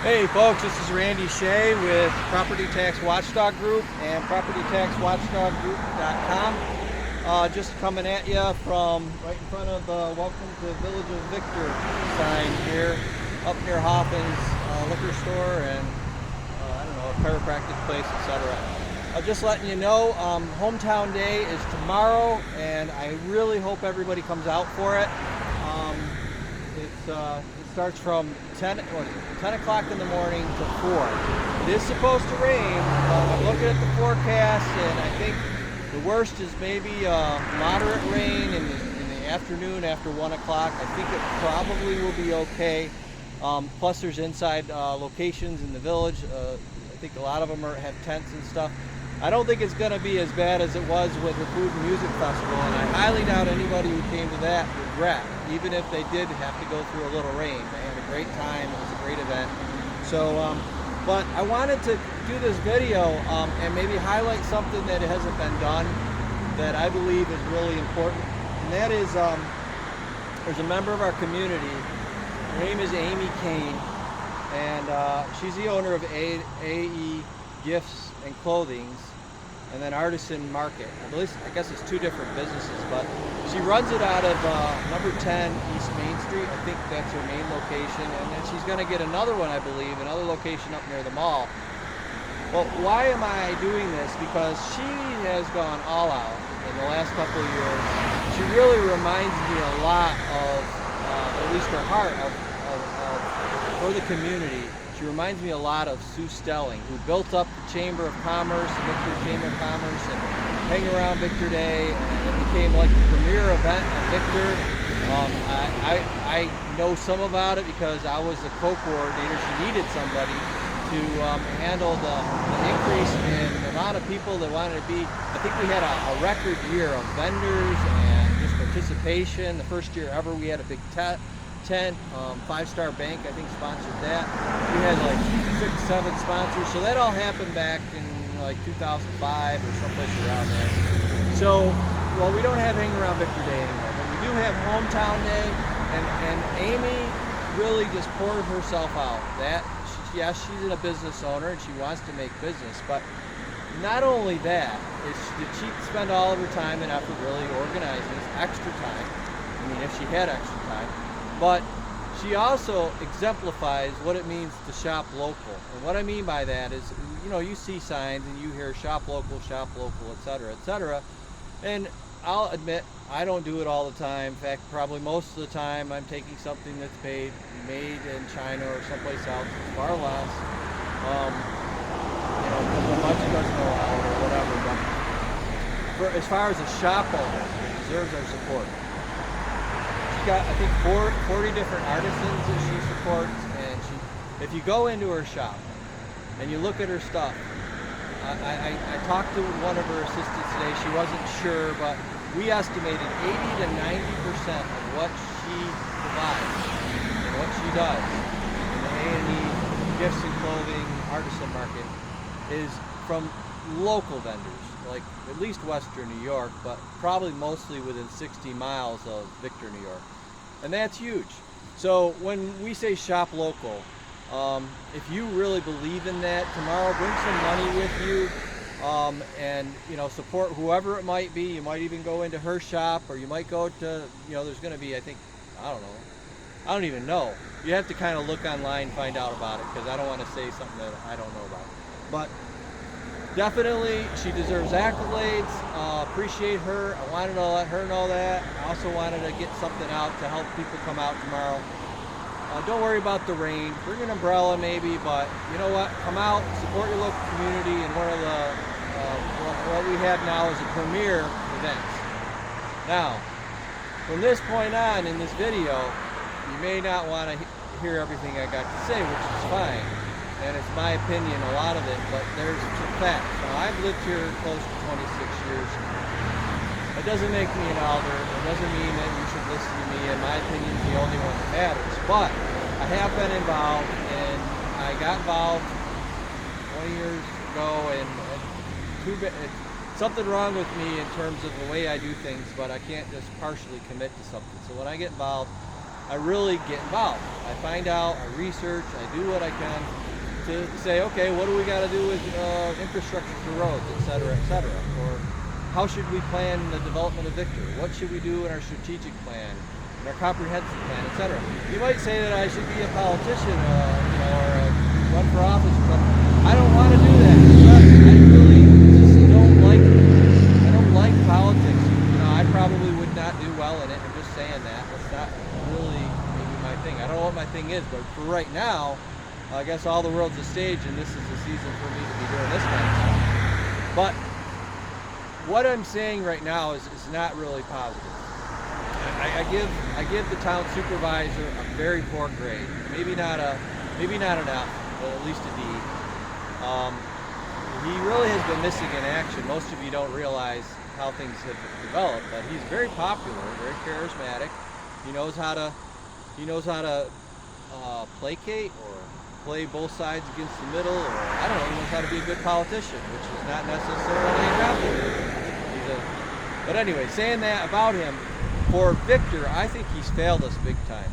Hey folks, this is Randy Shea with Property Tax Watchdog Group and PropertyTaxWatchdogGroup.com. Just coming at you from right in front of the Welcome to the Village of Victor sign here up near Hoffin's liquor store and I don't know, a chiropractic place, etc. Just letting you know, Hometown Day is tomorrow and I really hope everybody comes out for it. It starts from 10 o'clock in the morning to 4. It is supposed to rain. I'm looking at the forecast and I think the worst is maybe moderate rain in the afternoon after 1 o'clock. I think it probably will be okay. Plus there's inside locations in the village. I think a lot of them have tents and stuff. I don't think it's going to be as bad as it was with the Food and Music Festival, and I highly doubt anybody who came to that regret, even if they did have to go through a little rain. They had a great time. It was a great event. So, but I wanted to do this video and maybe highlight something that hasn't been done that I believe is really important, and that is there's a member of our community. Her name is Aimee Cain, and she's the owner of AE Gifts and Clothings, and then Artisan Market. I guess it's two different businesses, but she runs it out of number 10 East Main Street. I think that's her main location, and then she's going to get another one, I believe, another location up near the mall. Well, why am I doing this? Because she has gone all out in the last couple of years. She really reminds me a lot of, at least her heart, for the community. She reminds me a lot of Sue Stelling, who built up the Chamber of Commerce, the Victor Chamber of Commerce, and hang around Victor Day, and it became like the premier event at Victor. I know some about it because I was the co-coordinator. She needed somebody to handle the increase in the amount of people that wanted to be. I think we had a record year of vendors and just participation. The first year ever we had a big tent. 5 Star Bank, I think, sponsored that. We had like 6, 7 sponsors. So that all happened back in like 2005 or someplace around there. So, well, we don't have Hang Around Victor Day anymore, but we do have Hometown Day, and Aimee really just poured herself out. Yes, she's a business owner and she wants to make business, but not only that, did she spend all of her time and effort really organizing this extra time. I mean, if she had extra time. But she also exemplifies what it means to shop local. And what I mean by that is, you know, you see signs and you hear shop local, etc., etc. And I'll admit, I don't do it all the time. In fact, probably most of the time I'm taking something that's made in China or someplace else. It's far less. You know, because the budget doesn't allow it or whatever. But as far as a shop owner, it deserves our support. Got, I think, 40 different artisans that she supports, and if you go into her shop and you look at her stuff, I talked to one of her assistants today. She wasn't sure, but we estimated 80 to 90% of what she provides and what she does in the A&E Gifts and Clothing Artisan Market is from local vendors, like at least Western New York, but probably mostly within 60 miles of Victor, New York. And that's huge. So when we say shop local, if you really believe in that, tomorrow bring some money with you and, you know, support whoever it might be. You might even go into her shop, or you might go to, you know, there's going to be, I think, I don't even know. You have to kind of look online and find out about it, because I don't want to say something that I don't know about. But definitely, she deserves accolades. Appreciate her. I wanted to let her know that. I also wanted to get something out to help people come out tomorrow. Don't worry about the rain. Bring an umbrella maybe, but you know what? Come out, support your local community, and one of the what we have now is a premier event. Now, from this point on in this video, you may not want to hear everything I got to say, which is fine. And it's my opinion, a lot of it, but there's some facts. Now, I've lived here close to 26 years. It doesn't make me an elder. It doesn't mean that you should listen to me, and my opinion is the only one that matters. But I have been involved, and I got involved 20 years ago, and something wrong with me in terms of the way I do things, but I can't just partially commit to something. So when I get involved, I really get involved. I find out, I research, I do what I can to say, okay, what do we got to do with infrastructure for roads, et cetera, or how should we plan the development of Victor? What should we do in our strategic plan, in our comprehensive plan, et cetera? You might say that I should be a politician, or run for office or something. I don't want to do that. I really just don't like politics. I probably would not do well in it. I'm just saying that. That's not really maybe my thing. I don't know what my thing is, but for right now, I guess all the world's a stage, and this is the season for me to be doing this kind of stuff. But what I'm saying right now is not really positive. I give the town supervisor a very poor grade. Maybe not an F, but at least a D. He really has been missing in action. Most of you don't realize how things have developed, but he's very popular, very charismatic. He knows how to placate or play both sides against the middle, or I don't know, he knows how to be a good politician, which is not necessarily a compliment. But anyway, saying that about him, for Victor, I think he's failed us big time.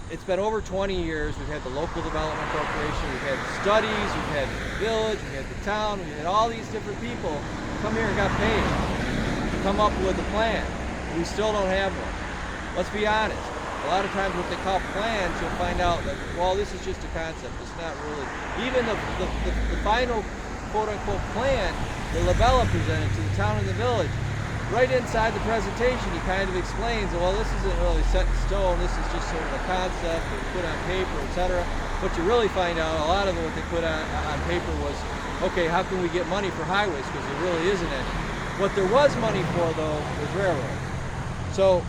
It's been over 20 years. We've had the local development corporation, we've had studies, we've had the village, we've had the town, we've had all these different people come here and got paid to come up with a plan. We still don't have one. Let's be honest. A lot of times what they call plans, you'll find out that, well, this is just a concept. It's not really. Even the final quote-unquote plan that LaBella presented to the town and the village, right inside the presentation, he kind of explains, well, this isn't really set in stone. This is just sort of a concept that we put on paper, etc. What you really find out, a lot of what they put on paper was, okay, how can we get money for highways? Because there really isn't any. What there was money for, though, was railroads. So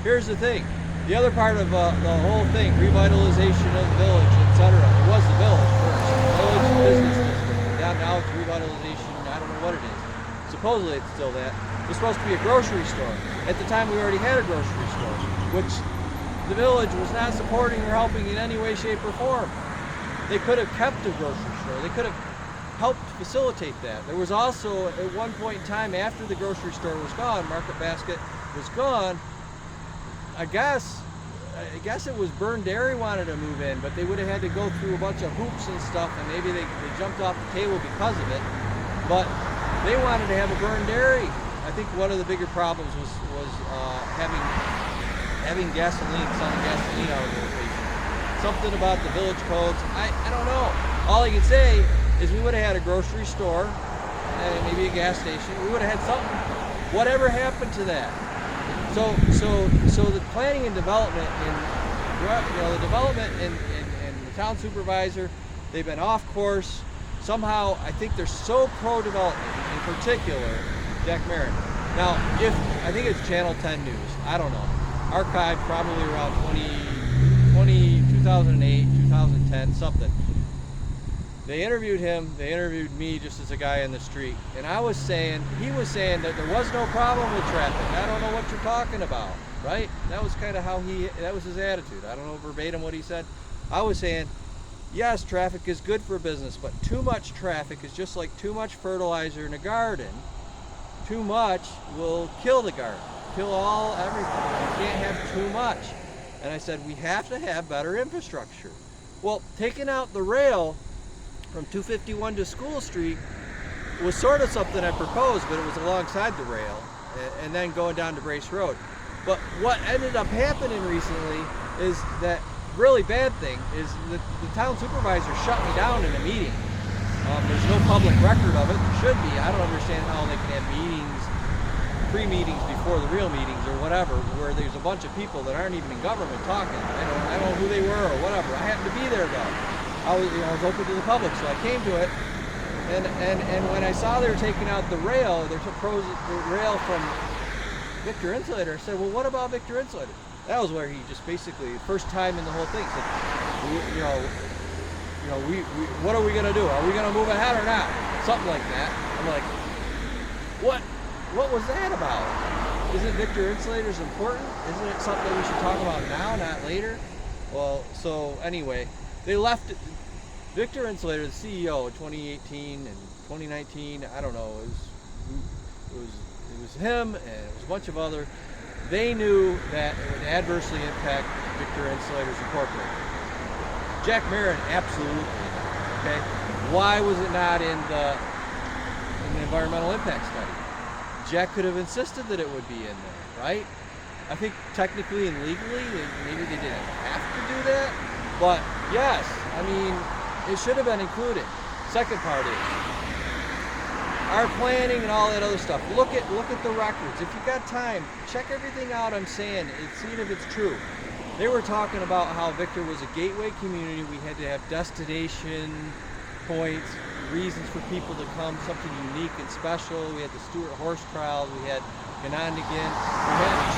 here's the thing. The other part of the whole thing, revitalization of the village, etc. It was the village first. Village business district. Now it's revitalization. I don't know what it is. Supposedly it's still that. It was supposed to be a grocery store. At the time we already had a grocery store, which the village was not supporting or helping in any way, shape, or form. They could have kept a grocery store. They could have helped facilitate that. There was also, at one point in time, after the grocery store was gone, Market Basket was gone, I guess it was Burn Dairy wanted to move in, but they would have had to go through a bunch of hoops and stuff, and maybe they jumped off the table because of it. But they wanted to have a Burn Dairy. I think one of the bigger problems was having gasoline, selling gasoline out of the location. Something about the village codes. I don't know. All I can say is we would have had a grocery store and maybe a gas station. We would have had something. Whatever happened to that? So the planning and development the development and the town supervisor, they've been off course. Somehow, I think they're so pro-development, in particular, Jack Marren. Now, I think it's Channel 10 News. I don't know. Archived probably around 2008, 2010, something. They interviewed him, they interviewed me just as a guy in the street, and he was saying that there was no problem with traffic. I don't know what you're talking about, right? That was kind of that was his attitude. I don't know verbatim what he said. I was saying, yes, traffic is good for business, but too much traffic is just like too much fertilizer in a garden. Too much will kill the garden, kill everything. You can't have too much. And I said, we have to have better infrastructure. Well, taking out the rail from 251 to School Street was sort of something I proposed, but it was alongside the rail, and then going down to Brace Road. But what ended up happening recently is that really bad thing is the town supervisor shut me down in a meeting. There's no public record of it. There should be. I don't understand how they can have meetings, pre-meetings before the real meetings or whatever, where there's a bunch of people that aren't even in government talking. I don't know who they were or whatever. I happened to be there though. I was open to the public, so I came to it, and when I saw they were taking out the rail, the rail from Victor Insulator, I said, well, what about Victor Insulator? That was where he just basically, first time in the whole thing, said, what are we gonna do? Are we gonna move ahead or not? Something like that. I'm like, what was that about? Isn't Victor Insulators important? Isn't it something we should talk about now, not later? Well, so anyway, they left it. Victor Insulator, the CEO in 2018 and 2019, I don't know, it was him and it was a bunch of other they knew that it would adversely impact Victor Insulators Incorporated. Jack Marren, absolutely. Okay, why was it not in the environmental impact study? Jack could have insisted that it would be in there, right? I think technically and legally, maybe they didn't have to do that, but yes, I mean, it should have been included. Second part is our planning and all that other stuff. Look at the records. If you've got time, check everything out I'm saying and see if it's true. They were talking about how Victor was a gateway community. We had to have destination points, reasons for people to come, something unique and special. We had the Stewart horse trials, we had Ganondigan, we had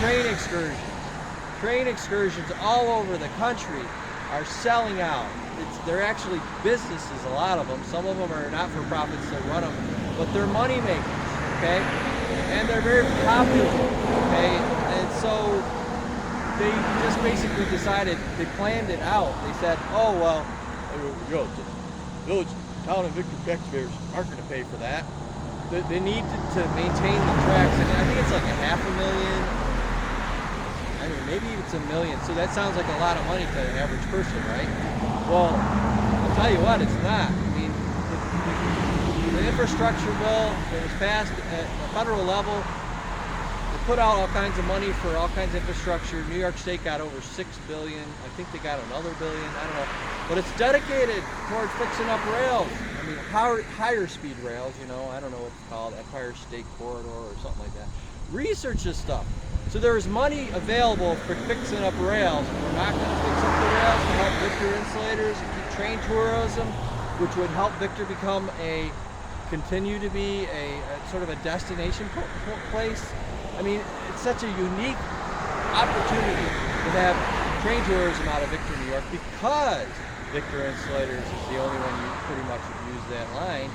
train excursions all over the country are selling out. They're actually businesses, a lot of them. Some of them are not-for-profits that run them, but they're money makers, okay? And they're very popular, okay? And so they just basically decided, they planned it out. They said, oh, well, the village, town and Victor taxpayers aren't going to pay for that. They need to maintain the tracks, and I think it's like $500,000. I mean, maybe it's $1 million. So that sounds like a lot of money to an average person, right? Well, I'll tell you what, it's not. I mean, the infrastructure bill that was passed at the federal level, they put out all kinds of money for all kinds of infrastructure. New York State got over $6 billion. I think they got another $1 billion. I don't know. But it's dedicated towards fixing up rails. I mean, higher speed rails, you know, I don't know what it's called, Empire State Corridor or something like that. Research this stuff. So there's money available for fixing up rails. We're not going to fix up the rails to help Victor Insulators and keep train tourism, which would help Victor continue to be a sort of a destination place. I mean, it's such a unique opportunity to have train tourism out of Victor, New York, because Victor Insulators is the only one you pretty much use that line.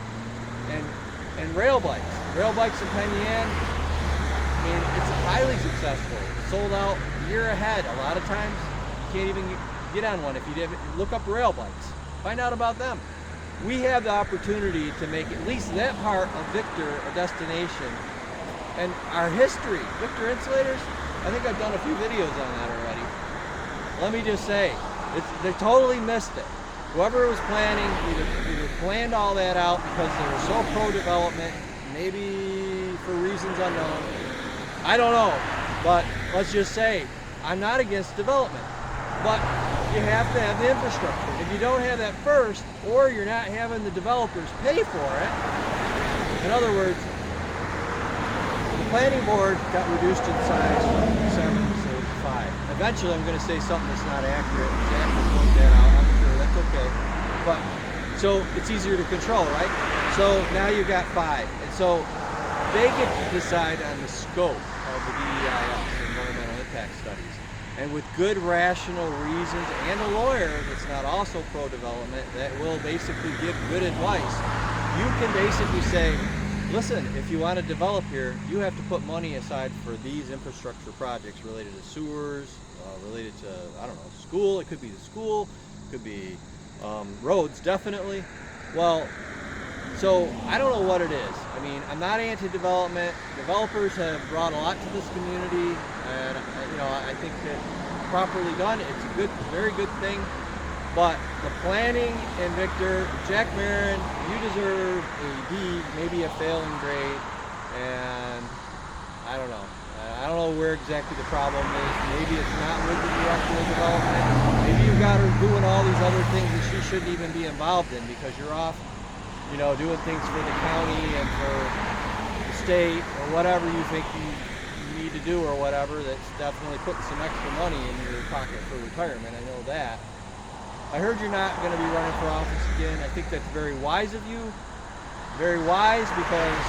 And rail bikes in Penn Yan, I mean, it's highly successful. It's sold out a year ahead. A lot of times, you can't even get on one. If you look up rail bikes, find out about them. We have the opportunity to make at least that part of Victor a destination. And our history, Victor Insulators, I think I've done a few videos on that already. Let me just say, they totally missed it. Whoever was planning either planned all that out because they were so pro-development, maybe for reasons unknown. I don't know, but let's just say, I'm not against development, but you have to have the infrastructure. If you don't have that first, or you're not having the developers pay for it, in other words, the planning board got reduced in size from 7 to 5. Eventually I'm going to say something that's not accurate. Jack will point that out, I'm sure, that's okay. But, so it's easier to control, right? So now you've got 5. And so they get to decide on the scope of the DEIS, environmental impact studies. And with good rational reasons and a lawyer that's not also pro-development that will basically give good advice, you can basically say, listen, if you want to develop here, you have to put money aside for these infrastructure projects related to sewers, related to, I don't know, school. It could be the school, it could be roads, definitely. Well, so I don't know what it is. I mean, I'm not anti-development. Developers have brought a lot to this community, and you know, I think that properly done, it's a good, very good thing. But the planning in Victor, Jack Marren, you deserve a D, maybe a failing grade, and I don't know. I don't know where exactly the problem is. Maybe it's not with the director of development. Maybe you've got her doing all these other things that she shouldn't even be involved in because you're off, you know, doing things for the county and for the state or whatever you think you need to do or whatever. That's definitely putting some extra money in your pocket for retirement. I know that. I heard you're not going to be running for office again. I think that's very wise of you. Very wise, because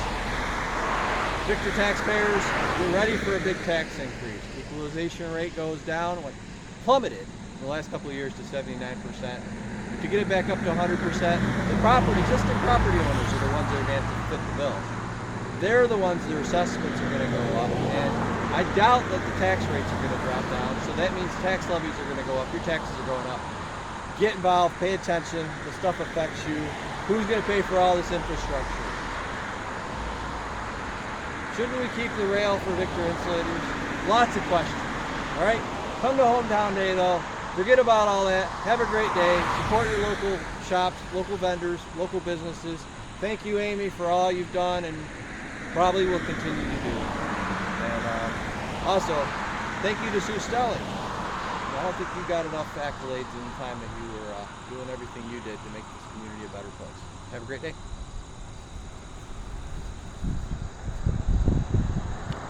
Victor taxpayers, we're ready for a big tax increase. Equalization rate goes down, plummeted in the last couple of years to 79%. To get it back up to 100%, the existing property owners are the ones that are going to have to fit the bill. They're the ones their assessments are going to go up, and I doubt that the tax rates are going to drop down, so that means tax levies are going to go up, your taxes are going up. Get involved, pay attention, the stuff affects you. Who's going to pay for all this infrastructure? Shouldn't we keep the rail for Victor Insulators? Lots of questions. All right, come to Hometown Day though. Forget about all that. Have a great day. Support your local shops, local vendors, local businesses. Thank you, Aimee, for all you've done and probably will continue to do. And also, thank you to Sue Stelling. I don't think you got enough accolades in the time that you were doing everything you did to make this community a better place. Have a great day.